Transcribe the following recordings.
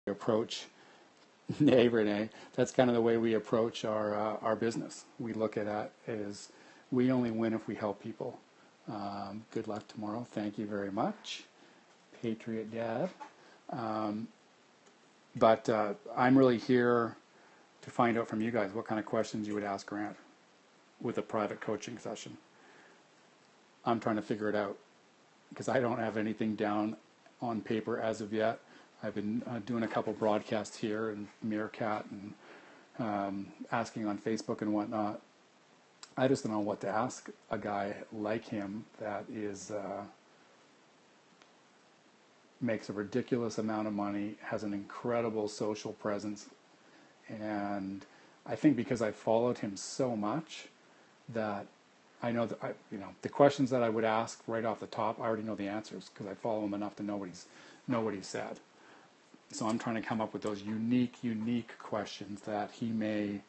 approach. Nay, Renee, that's kind of the way we approach our business. We look at it as we only win if we help people. Good luck tomorrow. Thank you very much, Patriot Dad. But I'm really here to find out from you guys what kind of questions you would ask Grant with a private coaching session. I'm trying to figure it out because I don't have anything down on paper as of yet. I've been doing a couple broadcasts here and Meerkat and asking on Facebook and whatnot. I just don't know what to ask a guy like him that is makes a ridiculous amount of money, has an incredible social presence, and I think because I followed him so much that I know that the questions that I would ask right off the top, I already know the answers because I follow him enough to know what he said. So I'm trying to come up with those unique questions that he may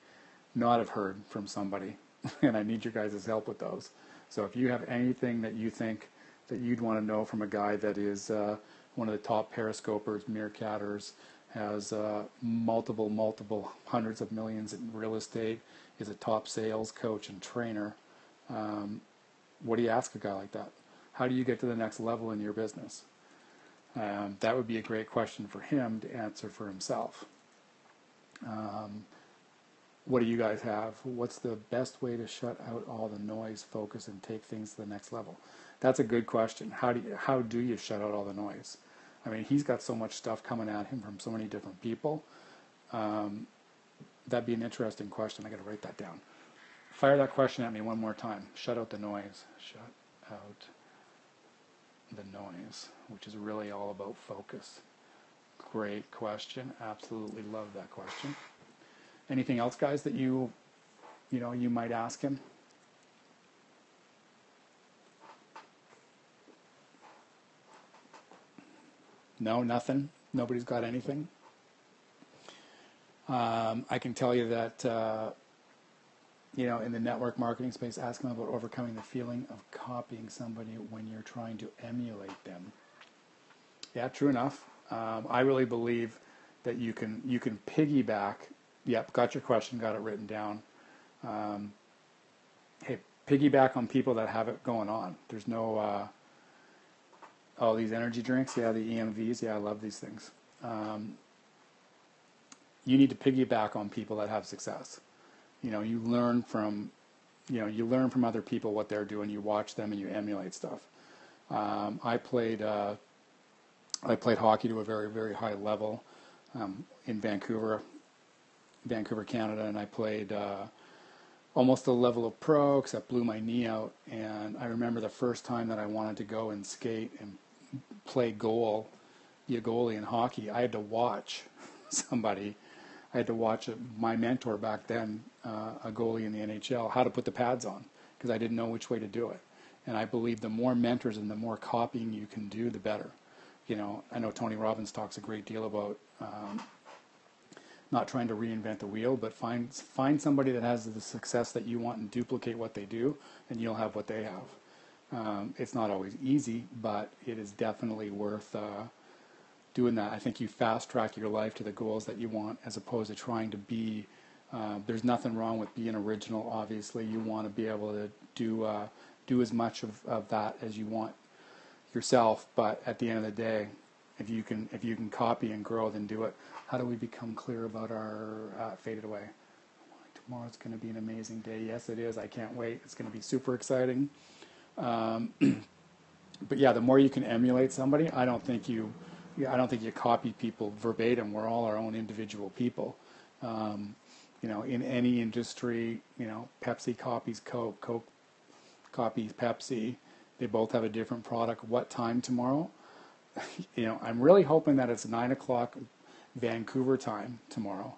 not have heard from somebody, and I need your guys' help with those. So if you have anything that you think that you'd want to know from a guy that is one of the top periscopers, meerkatters, has multiple hundreds of millions in real estate, is a top sales coach and trainer, what do you ask a guy like that? How do you get to the next level in your business? That would be a great question for him to answer for himself. What do you guys have? What's the best way to shut out all the noise, focus, and take things to the next level? That's a good question. How do you shut out all the noise? I mean, he's got so much stuff coming at him from so many different people. That'd be an interesting question. I got to write that down. Fire that question at me one more time. Shut out the noise. Shut out the noise, which is really all about focus. Great question. Absolutely love that question. Anything else, guys, that you might ask him? No, nothing. Nobody's got anything. I can tell you that in the network marketing space, ask them about overcoming the feeling of copying somebody when you're trying to emulate them. Yeah, true enough. I really believe that you can piggyback. Yep, got your question, got it written down. Hey, piggyback on people that have it going on. There's no, these energy drinks, yeah, the EMVs, yeah, I love these things. You need to piggyback on people that have success. You learn from other people what they're doing. You watch them and you emulate stuff. I played hockey to a very, very high level in Vancouver, Canada, and I played almost the level of pro, except blew my knee out. And I remember the first time that I wanted to go and skate and play goal, be a goalie in hockey, I had to watch somebody. I had to watch my mentor back then, a goalie in the NHL, how to put the pads on, because I didn't know which way to do it. And I believe the more mentors and the more copying you can do, the better. I know Tony Robbins talks a great deal about not trying to reinvent the wheel, but find somebody that has the success that you want and duplicate what they do, and you'll have what they have. It's not always easy, but it is definitely worth doing that. I think you fast track your life to the goals that you want, as opposed to trying to be. There's nothing wrong with being original. Obviously, you want to be able to do as much of that as you want yourself. But at the end of the day, if you can copy and grow, then do it. How do we become clear about our faded away? Tomorrow's going to be an amazing day. Yes, it is. I can't wait. It's going to be super exciting. But yeah, the more you can emulate somebody, I don't think you copy people verbatim. We're all our own individual people. In any industry, Pepsi copies Coke, Coke copies Pepsi. They both have a different product. What time tomorrow? I'm really hoping that it's 9 o'clock Vancouver time tomorrow,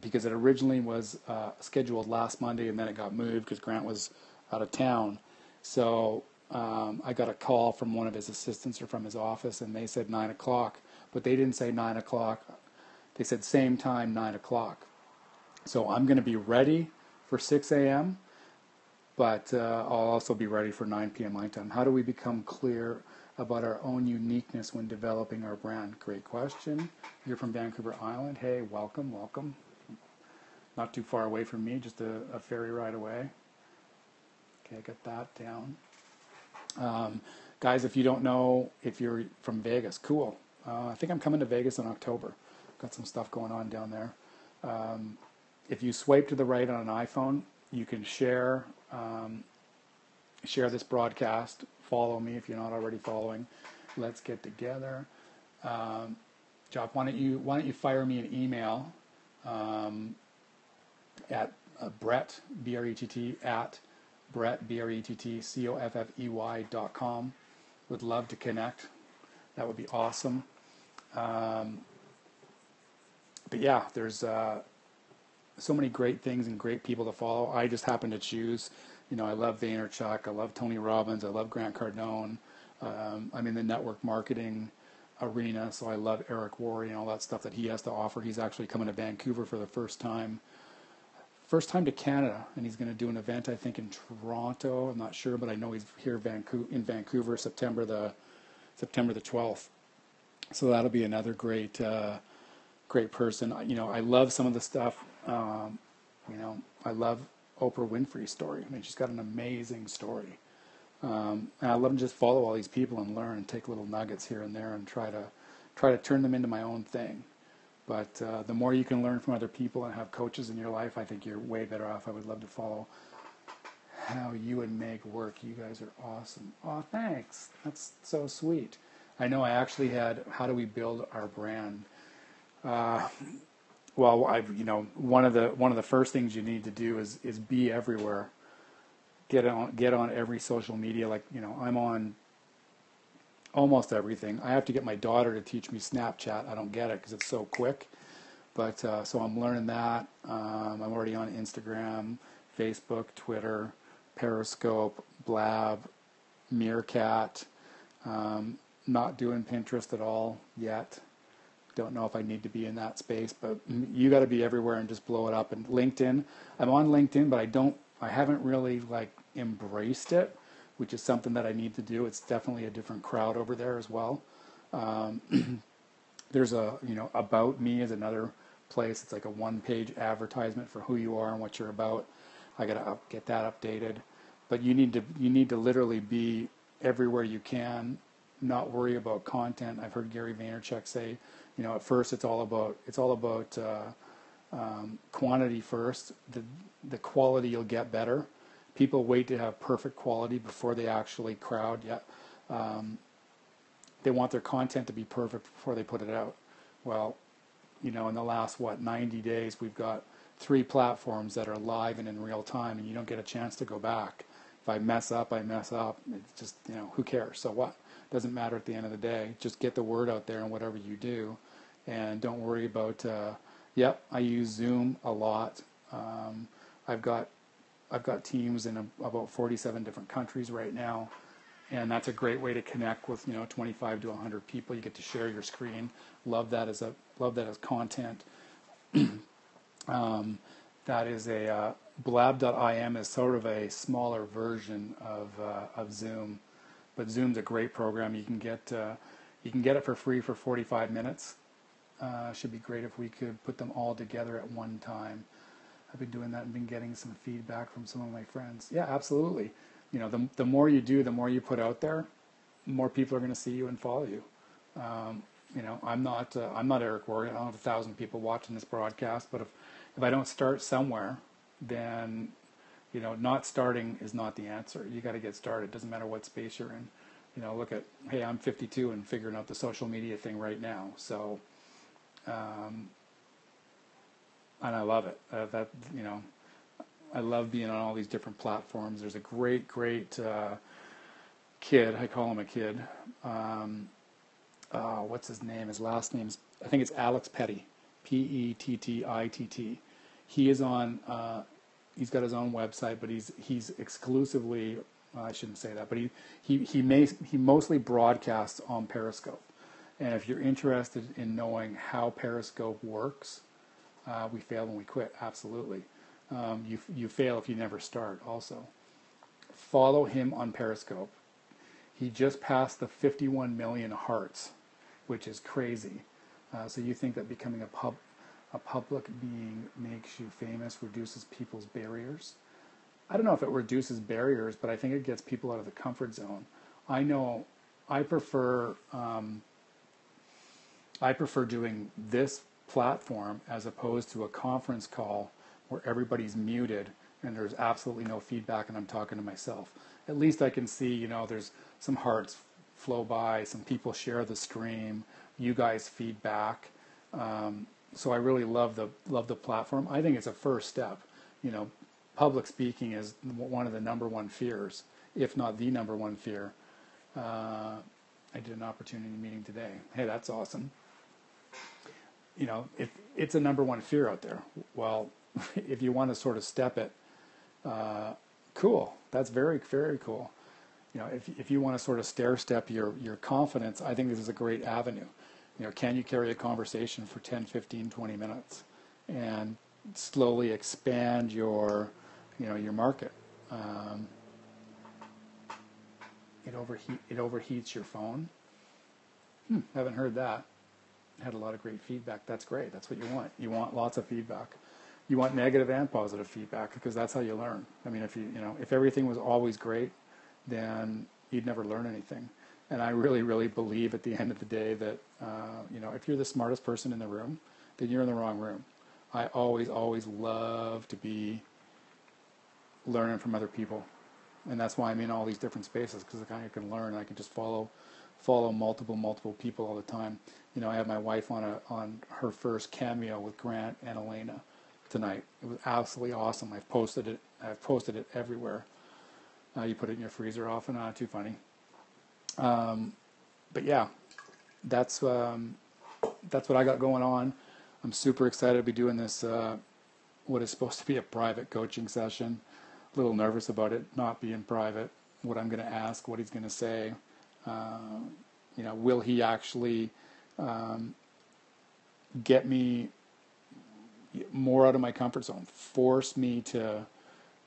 because it originally was scheduled last Monday, and then it got moved because Grant was out of town. So I got a call from one of his assistants or from his office, and they said 9 o'clock, but they didn't say 9 o'clock. They said same time, 9 o'clock. So I'm going to be ready for 6 a.m., but I'll also be ready for 9 p.m. my time. How do we become clear about our own uniqueness when developing our brand? Great question. You're from Vancouver Island. Hey, welcome, welcome. Not too far away from me, just a ferry ride away. Okay, I got that down. Guys, if you don't know, if you're from Vegas, cool. I think I'm coming to Vegas in October. Got some stuff going on down there. If you swipe to the right on an iPhone, you can share this broadcast. Follow me if you're not already following. Let's get together. Jock, why don't you fire me an email at Brett, B-R-E-T-T, at Brett, BRETT, COFFEY.com. Would love to connect. That would be awesome. But yeah, there's so many great things and great people to follow. I just happen to choose. I love Vaynerchuk. I love Tony Robbins. I love Grant Cardone. I'm in the network marketing arena, so I love Eric Worre and all that stuff that he has to offer. He's actually coming to Vancouver for the first time to Canada, and he's going to do an event, I think, in Toronto. I'm not sure, but I know he's here in Vancouver, September the 12th. So that'll be another great person. I love some of the stuff. I love Oprah Winfrey's story. I mean, she's got an amazing story. And I love to just follow all these people and learn and take little nuggets here and there and try to turn them into my own thing. But the more you can learn from other people and have coaches in your life, I think you're way better off. I would love to follow how you and Meg work. You guys are awesome. Oh, thanks. That's so sweet. I know I actually had, how do we build our brand? Well, one of the first things you need to do is be everywhere. Get on every social media. Like, I'm on almost everything. I have to get my daughter to teach me Snapchat. I don't get it because it's so quick. But so I'm learning that. I'm already on Instagram, Facebook, Twitter, Periscope, Blab, Meerkat. Not doing Pinterest at all yet. Don't know if I need to be in that space, but you got to be everywhere and just blow it up. And LinkedIn, I'm on LinkedIn, but I haven't really embraced it, which is something that I need to do. It's definitely a different crowd over there as well. There's About Me is another place. It's like a one-page advertisement for who you are and what you're about. I got to get that updated. But you need to literally be everywhere you can. Not worry about content. I've heard Gary Vaynerchuk say, at first it's all about quantity first. The quality you'll get better. People wait to have perfect quality before they actually crowd. Yeah, they want their content to be perfect before they put it out. Well, in the last 90 days, we've got 3 platforms that are live and in real time, and you don't get a chance to go back. If I mess up, I mess up. It's just, who cares? So what? Doesn't matter at the end of the day. Just get the word out there in whatever you do, and don't worry about. I use Zoom a lot. I've got teams in about 47 different countries right now, and that's a great way to connect with 25 to 100 people. You get to share your screen. Love that as content. That is a Blab.im is sort of a smaller version of Zoom. But Zoom's a great program. You can get it for free for 45 minutes. Should be great if we could put them all together at one time. I've been doing that and been getting some feedback from some of my friends. Yeah, absolutely. The more you do, the more you put out there, the more people are going to see you and follow you. I'm not Eric Worre. I don't have 1,000 people watching this broadcast, but if I don't start somewhere, then not starting is not the answer. You got to get started. It doesn't matter what space you're in. Look at, hey, I'm 52 and figuring out the social media thing right now. So, and I love it. I love being on all these different platforms. There's a great kid. I call him a kid. What's his name? His last name's, I think it's Alex Petty. Pettitt. He is on. He's got his own website, but he's exclusively. I shouldn't say that, but he mostly broadcasts on Periscope. And if you're interested in knowing how Periscope works, we fail when we quit. Absolutely, you fail if you never start. Also, follow him on Periscope. He just passed the 51 million hearts, which is crazy. So you think that becoming a public being makes you famous, reduces people's barriers? I don't know if it reduces barriers, but I think it gets people out of the comfort zone. I know I prefer doing this platform as opposed to a conference call where everybody's muted and there's absolutely no feedback and I'm talking to myself. At least I can see, you know, there's some hearts flow by, some people share the stream, you guys feedback. So I really love the platform. I think it's a first step. You know, public speaking is one of the number one fears, if not the number one fear. I did an opportunity meeting today. Hey, that's awesome. You know, it's a number one fear out there. Well, if you want to sort of step it, cool. That's very, very cool. You know, if you want to sort of stair step your confidence, I think this is a great avenue. You know, can you carry a conversation for 10, 15, 20 minutes and slowly expand your market? It overheats your phone. Haven't heard that. Had a lot of great feedback. That's great. That's what you want. You want lots of feedback. You want negative and positive feedback because that's how you learn. I mean, if everything was always great, then you'd never learn anything. And I really, really believe at the end of the day that, if you're the smartest person in the room, then you're in the wrong room. I always, always love to be learning from other people. And that's why I'm in all these different spaces, because I can learn. I can just follow multiple people all the time. You know, I have my wife on her first cameo with Grant and Elena tonight. It was absolutely awesome. I've posted it everywhere. You put it in your freezer often. Too funny. But yeah, that's what I got going on. I'm super excited to be doing this, what is supposed to be a private coaching session. A little nervous about it not being private, what I'm going to ask, what he's going to say. Will he actually get me more out of my comfort zone, force me to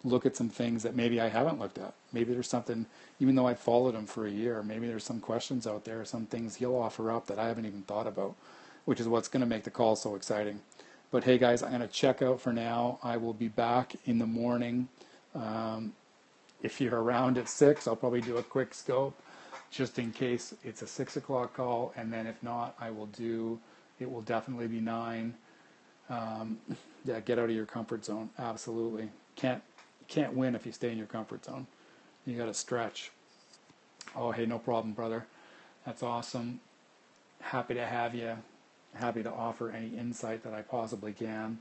look at some things that maybe I haven't looked at. Maybe there's something, even though I followed him for a year, maybe there's some questions out there, some things he'll offer up that I haven't even thought about, which is what's going to make the call so exciting. But hey guys, I'm going to check out for now. I will be back in the morning. If you're around at 6, I'll probably do a quick scope just in case it's a 6 o'clock call. And then if not, it will definitely be 9. Yeah, get out of your comfort zone. Absolutely. Can't win if you stay in your comfort zone. You got to stretch. Oh, hey, no problem, brother. That's awesome. Happy to have you. Happy to offer any insight that I possibly can.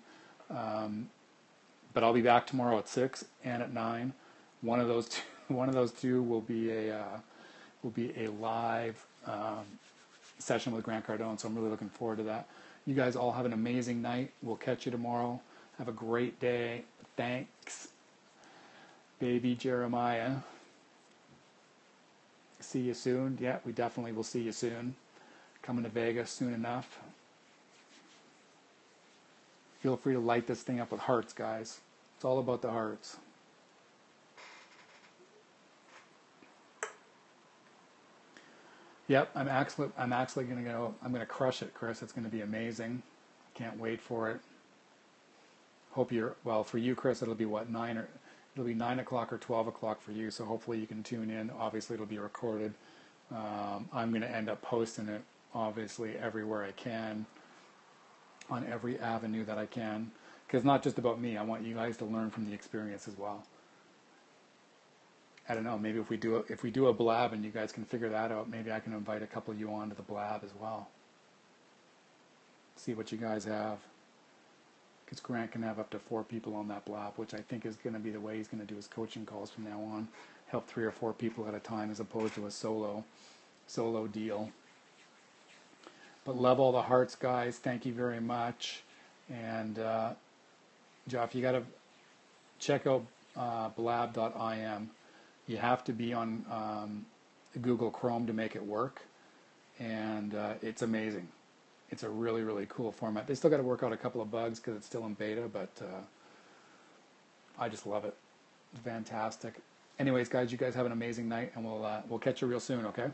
But I'll be back tomorrow at 6 and at 9. One of those two will be a live session with Grant Cardone. So I'm really looking forward to that. You guys all have an amazing night. We'll catch you tomorrow. Have a great day. Thanks, baby Jeremiah. See you soon. Yeah, we definitely will see you soon. Coming to Vegas soon enough. Feel free to light this thing up with hearts, guys. It's all about the hearts. Yep, I'm actually gonna go. I'm gonna crush it, Chris. It's gonna be amazing. Can't wait for it. Hope for you, Chris. It'll be 9 o'clock or 12 o'clock for you. So hopefully you can tune in. Obviously it'll be recorded. I'm gonna end up posting it obviously everywhere I can, on every avenue that I can, because it's not just about me. I want you guys to learn from the experience as well. I don't know, maybe if we do a blab and you guys can figure that out, maybe I can invite a couple of you on to the blab as well. See what you guys have. Because Grant can have up to 4 people on that blab, which I think is going to be the way he's going to do his coaching calls from now on. Help 3 or 4 people at a time as opposed to a solo deal. But love all the hearts, guys. Thank you very much. And Jeff, you got to check out blab.im. You have to be on Google Chrome to make it work, and it's amazing. It's a really, really cool format. They still got to work out a couple of bugs because it's still in beta, but I just love it. It's fantastic. Anyways, guys, you guys have an amazing night, and we'll catch you real soon. Okay.